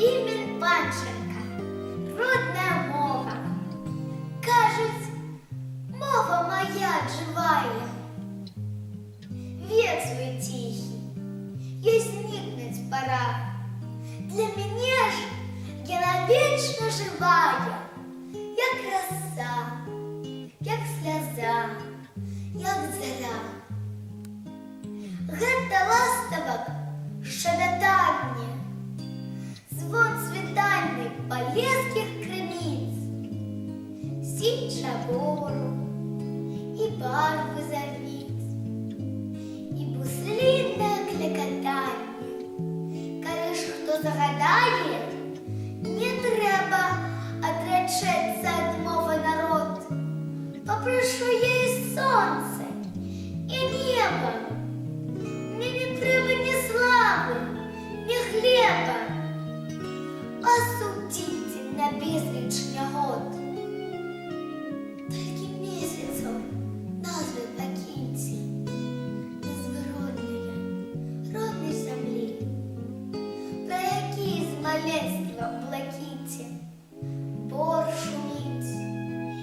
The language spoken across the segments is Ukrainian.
Ім'я Панченка, родна мова. Кажуть, мова моя живая. Век свой тихий, ей зникнуть пора. Для меня ж я навечно живая, як краса, як сльоза, як зоря. Гетто ластовок шедотанне, звон світальний полезких криниць, сінь чабору і барви зорниць, і буслінне клекотання. Коли ж хто загадає, не треба отречеться від мови народ. Попрошу я і сонце, і небо. Мне не треба ни славы, ни хлеба. Осудите на безліч негод. Тільки місяцем назви покиньте, безвиродної, родной землі, про які з маленства в блакиті бор шумить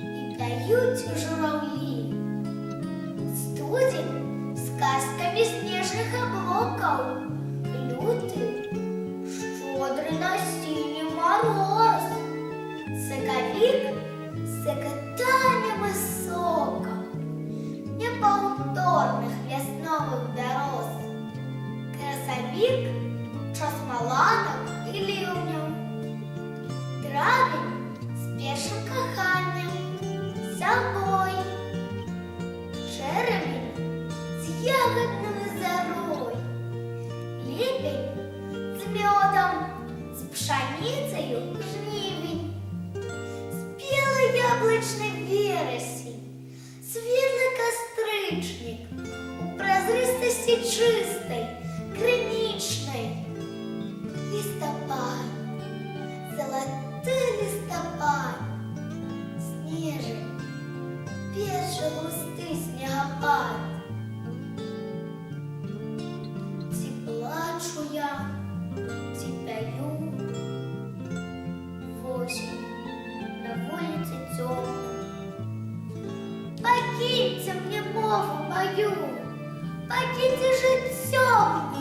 і дають журавлі. Студень сказками снежных облаков, лютый, щедрый на синий мороз, соковик с закатанием и соком неповторных весновых дорос, красовик час маланок и ливнев, травень с пешим коханием, собой, червень с ягодной зарой, липень с медом, с пшеницею жнивень, спелый яблочный вересень, светлый костричник у прозрыстости чистой, граничной. Листопад, золотый листопад, снежень, перший густый снегопад. Плачу я, пою в осень, на улице темно. Покиньте мне мову мою, покиньте же темную.